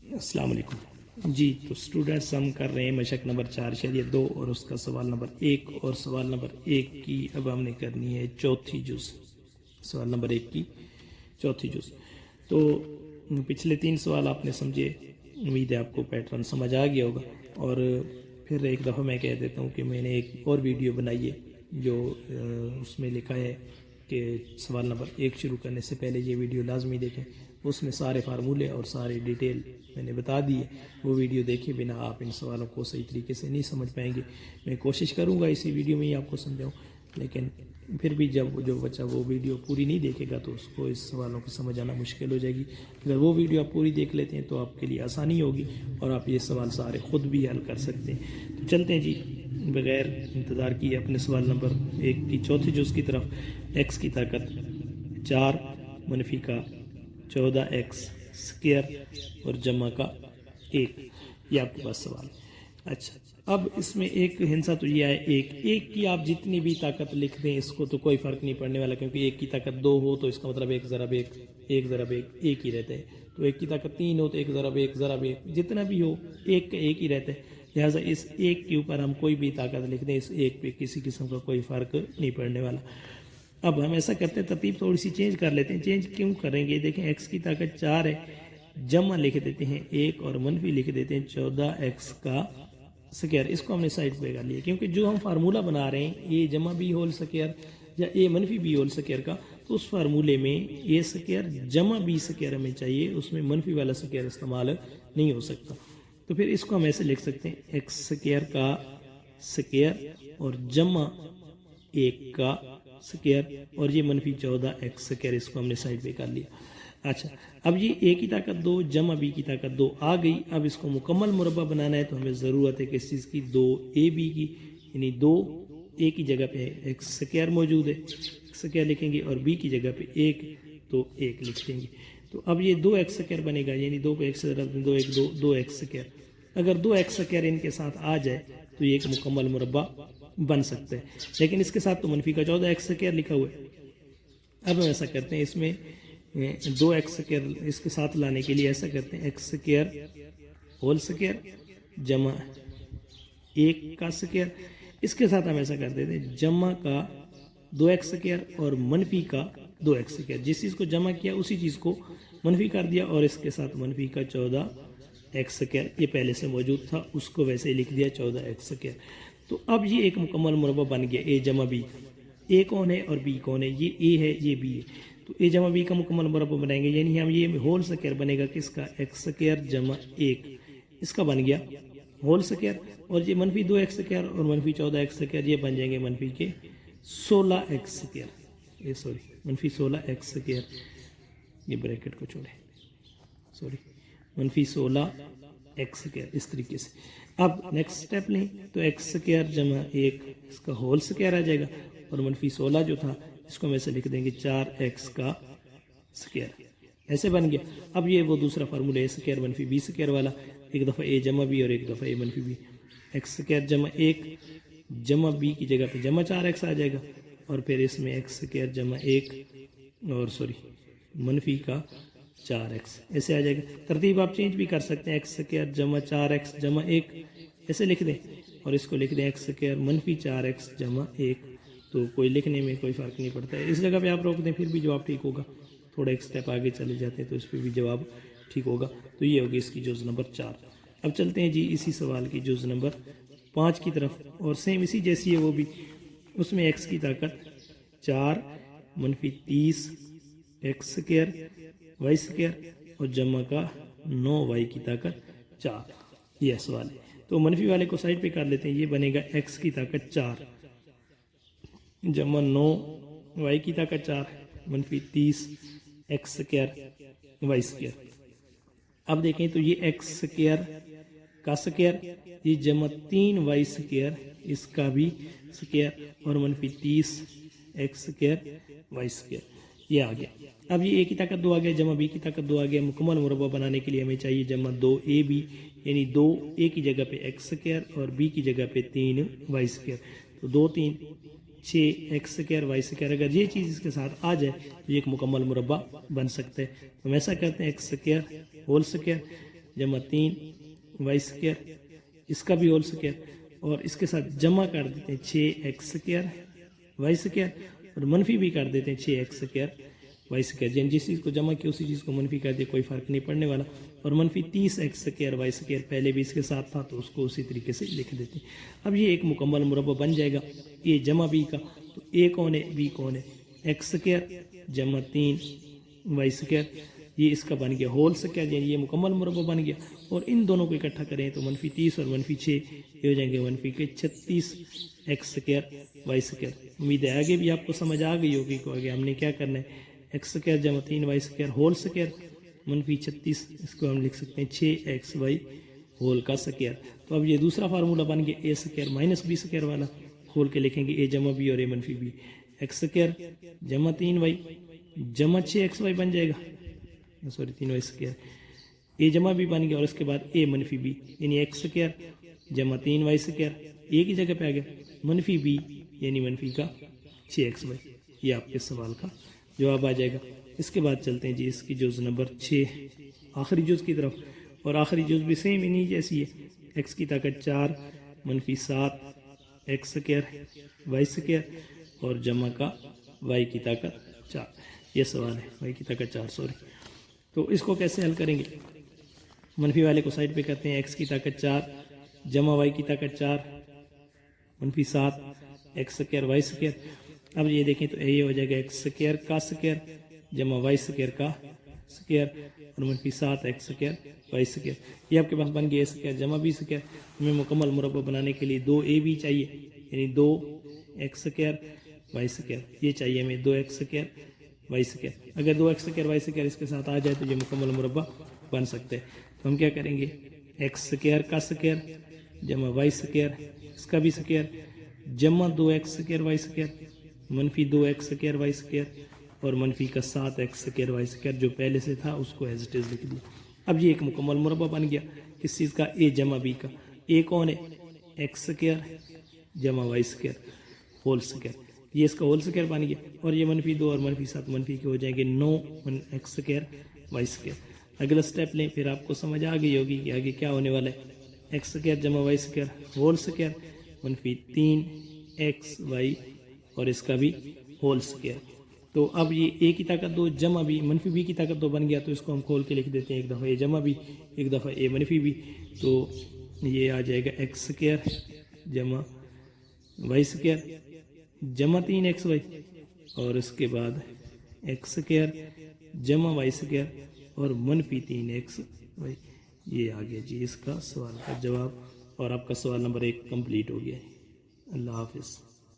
अस्सलाम वालेकुम जी। तो स्टूडेंट्स हम कर रहे हैं मशक नंबर 4/2 और उसका सवाल नंबर 1 और सवाल नंबर 1 की अब हमने करनी है चौथी जुज़। सवाल नंबर 1 की चौथी जुज़। तो पिछले 3 सवाल आपने समझे, उम्मीद है आपको पैटर्न समझ आ गया होगा। और फिर एक दफ़ा मैं कह देता हूँ कि मैंने एक और वीडियो बनाई है जो उसमें लिखा है कि सवाल नंबर 1 शुरू करने से पहले ये वीडियो लाजमी देखें। उसमें सारे फार्मूले और सारी डिटेल मैंने बता दी है। वो वीडियो देखे बिना आप इन सवालों को सही तरीके से नहीं समझ पाएंगे। मैं कोशिश करूँगा इसी वीडियो में ही आपको समझाऊँ, लेकिन फिर भी जब जो बच्चा वो वीडियो पूरी नहीं देखेगा तो उसको इस सवालों को समझ आना मुश्किल हो जाएगी। अगर वो वीडियो आप पूरी देख लेते हैं तो आपके लिए आसानी होगी और आप ये सवाल सारे ख़ुद भी हल कर सकते हैं। तो चलते हैं जी, बग़ैर इंतज़ार किए अपने सवाल नंबर 1 की चौथी जुज़ की तरफ। एक्स की ताकत 4 मनफी का 14x स्क्वायर और जमा का 1, ये आपके पास सवाल है। अच्छा, अब इसमें एक हिंसा तो ये है, एक की आप जितनी भी ताकत लिख दें इसको तो कोई फ़र्क नहीं पड़ने वाला, क्योंकि 1 की ताकत 2 हो तो इसका मतलब 1 ज़रब 1 1 ज़रब 1 1 ही रहता है। तो 1 की ताकत 3 हो तो 1 ज़रब 1 ज़रब 1 जितना भी हो 1 का 1 ही रहता है। लिहाजा इस 1 के ऊपर हम कोई भी ताकत लिख दें, इस 1 पे किसी किस्म का कोई फ़र्क नहीं पड़ने वाला। अब हम ऐसा करते हैं, तरतीब थोड़ी सी चेंज कर लेते हैं। चेंज क्यों करेंगे? देखें, एक्स की ताकत 4 है, जमा लिख देते हैं 1 और मनफी लिख देते हैं 14x का स्क्वायर। इसको हमने साइड पे कर लिया, क्योंकि जो हम फार्मूला बना रहे हैं ए जमा बी होल स्क्वायर या ए मनफी बी होल स्क्वायर का, तो उस फार्मूले में ए स्क्वायर जमा बी स्क्वायर हमें चाहिए, उसमें मनफी वाला स्क्वायर इस्तेमाल नहीं हो सकता। तो फिर इसको हम ऐसे लिख सकते हैं, एक्स स्क्वायर का स्क्वायर और जमा 1 का स्क्वायर और ये मनफी 14x स्क्वायर, इसको हमने साइड पे कर लिया। अच्छा, अब ये ए की ताकत 2 जमा बी की ताकत 2 आ गई। अब इसको मुकम्मल मुरब्बा बनाना है तो हमें ज़रूरत है किस चीज़ की? 2ab की, यानी 2a की जगह पे x स्क्वायर मौजूद है, स्क्वायर लिखेंगे, और b की जगह पे 1 तो 1 लिख देंगे। तो अब ये 2x स्क्वायर बनेगा, यानी 2 को 1 से ज़रा 2 1 2 2x स्क्वायर। अगर 2x स्क्वायर इनके साथ आ जाए तो ये एक मुकम्मल मुरब्बा बन सकता है, लेकिन इसके साथ तो मनफी का 14x स्क्वायर लिखा हुआ है। अब हम ऐसा करते हैं, इसमें 2x स्क्वायर इसके साथ लाने के लिए ऐसा करते हैं, एक्स स्क्वायर होल स्क्वायर जमा 1 का स्क्वायर। इसके साथ हम ऐसा कर देते हैं, जमा का 2x स्क्वायर और मनफी का 2x स्क्वायर। जिस चीज़ को जमा किया उसी चीज़ को मनफी कर दिया, और इसके साथ मनफी का 14x स्क्वायर ये पहले से मौजूद था, उसको वैसे ही लिख दिया 14x स्क्वायर। तो अब ये एक मुकम्मल मुरब्बा बन गया ए जमा बी। ए कौन है और बी कौन है? ये ए है, ये बी है। तो ए जमा बी का मुकम्मल मुरब्बा बनाएंगे, यानी हम ये होल स्क्वायर बनेगा किसका? एक्स स्क्वायर जमा 1, इसका बन गया होल स्क्वायर। और ये मनफी 2x स्क्वायर और मनफी 14x स्क्वायर ये बन जाएंगे मनफी के 16x स्क्वायर, ये सॉरी मनफी 16x स्क्वायर, ये ब्रैकेट को छोड़े, सॉरी मनफी 16x स्क्वायर, इस तरीके से। अब नेक्स्ट स्टेप लें तो एक्स स्क्वायर जमा 1 इसका होल स्क्वायर आ जाएगा, और मनफी 16 जो था इसको हम ऐसे लिख देंगे 4x का स्क्वायर, ऐसे बन गया। अब ये वो दूसरा फार्मूला ए स्क्वायर मनफी बी स्क्वायर वाला, एक दफ़ा ए जमा बी और एक दफ़ा ए मनफी बी। एक्स स्क्वायर जमा 1 जमा बी की जगह पे जमा 4x आ जाएगा, और फिर इसमें एक्स स्क्वायर जमा 1 और सॉरी मनफी का 4x ऐसे आ जाएगा। तरतीब आप चेंज भी कर सकते हैं, एक्स स्क्वायर जमा 4x जमा 1 ऐसे लिख दें, और इसको लिख दें एक्स स्क्वायर मनफी 4x जमा 1, तो कोई लिखने में कोई फ़र्क नहीं पड़ता है। इस जगह पे आप रोक दें फिर भी जवाब ठीक होगा, थोड़ा एक स्टेप आगे चले जाते हैं तो इस पर भी जवाब ठीक होगा। तो ये होगी इसकी जुज़ नंबर 4। अब चलते हैं जी इसी सवाल की जुज़ नंबर 5 की तरफ, और सेम इसी जैसी है वो भी। उसमें एक्स की ताकत 4 मनफी 30 एक्स स्क्वायर वाई स्क्वायर और जमा का 9y की ताकत 4, ये सवाल है। तो मनफी वाले को साइड पे कर लेते हैं, ये बनेगा x की ताकत 4 जमा 9y की ताकत 4 मनफी 30 एक्स स्क्वायर वाई स्क्वायर। अब देखें तो ये एक्स स्क्वायर का स्क्वायर, ये जमा 3y स्क्वायर इसका भी स्क्वायर, और मनफी 30 एक्स स्क्वायर वाई स्क्वायर, ये आ गया। अब ये ए की ताकत 2 आ गया, जमा बी की ताकत 2 आ गया। मुकम्मल मुरब्बा बनाने के लिए हमें चाहिए जमा 2ab, यानी 2a की जगह पे एक्स स्क्वायर और बी की जगह पे 3y स्क्वायर। तो 2 3 6 एक्स स्क्वायर वाई स्क्वायर, अगर ये चीज़ इसके साथ आ जाए तो ये एक मुकम्मल मुरब्बा बन सकता है। तो हम ऐसा करते हैं, एक्स स्क्वायर होल स्क्वायर जमा 3y², इसका भी होल स्क्वायर, और इसके साथ जमा कर देते हैं 6x² y² और मनफी भी कर देते हैं 6x² y²। जिस चीज़ को जमा किया उसी चीज़ को मनफी कर दिया, कोई फ़र्क नहीं पड़ने वाला। और मनफी 30x² y² पहले भी इसके साथ था तो उसको उसी तरीके से लिख देते हैं। अब ये एक मुकम्मल मुरब्बा बन जाएगा ए जमा बी का। तो ए कौन है, बी कौन है, x² जमा 3y², ये इसका बन गया होल स्क्वायर, यानी ये मुकम्मल मुरब्बा बन गया। और इन दोनों को इकट्ठा करें तो मनफी 30 और मनफी 6 ये हो जाएंगे मनफी के 36x² y²। उम्मीद है आगे भी आपको समझ आ गई होगी कि आगे हमने क्या करना है, x² जमा 3y² होल स्क्वायर मनफी 36, इसको हम लिख सकते हैं 6xy होल का स्क्वायर। तो अब ये दूसरा फार्मूला बन गया a² माइनस b² वाला, खोल के लिखेंगे a जमा बी और a मनफी बी। x² जमा 3y जमा 6xy बन जाएगा, सॉरी 3y², a जमा बी बन गया और इसके बाद a मनफी बी, यानी x² जमा 3y², a की जगह पे आ गया मनफी बी यानी मनफी का 6xy। ये आपके सवाल का जवाब आ जाएगा। इसके बाद चलते हैं जी इसकी जुज़ नंबर 6 आखिरी जुज़ की तरफ, और आखिरी जुज़ भी सेम इन्हीं जैसी है, x की ताकत 4 मनफी 7 x² y² और जमा का y की ताकत 4। ये सवाल है, y की ताकत 4 सॉरी। तो इसको कैसे हल करेंगे, मनफी वाले को साइड पे करते हैं, x की ताकत 4 जमा y की ताकत 4 मनफी 7 x² y²। अब ये देखें तो ये हो जाएगा x² का स्क्वायर जमा y² का स्क्वायर और मनफी 7 x² y²। ये आपके पास बन गया a² जमा b²। हमें मुकम्मल मुरब्बा बनाने के लिए 2ab चाहिए, यानी 2x² y², ये चाहिए हमें 2x² y²। अगर 2x² y² इसके साथ आ जाए तो ये मुकम्मल मुरब्बा बन सकते हैं। तो हम क्या करेंगे, x² का स्क्वायर जमा y², इसका भी स्क्वायर जमा 2x² y² मनफी 2x² y² और मनफी का 7x² y² जो पहले से था उसको एज इट इज लिख दिया। अब ये एक मुकम्मल मुरब्बा बन गया किस चीज़ का, a जमा b का। a कौन है, x² जमा y² होल स्क्वायर, ये इसका होल स्क्वायर बन गया। और ये मनफी 2 और मनफी 7 मनफी के हो जाएंगे 9 x² y²। अगला स्टेप लें, फिर आपको समझ आ गई होगी कि आगे क्या होने वाला है, x² जमा y² होल स्क्वायर मनफी 3xy और इसका भी होल स्क्वायर। तो अब ये a की ताकत 2 जमा b मनफी b की ताकत 2 बन गया, तो इसको हम खोल के लिख देते हैं, एक दफ़ा a जमा b एक दफ़ा a मनफी b। तो ये आ जाएगा x² जमा y² जमा 3xy और इसके बाद x² जमा y² और मनफी 3xy। ये आ गया जी इसका सवाल का जवाब, और आपका सवाल नंबर 1 कंप्लीट हो गया। अल्लाह हाफिज़।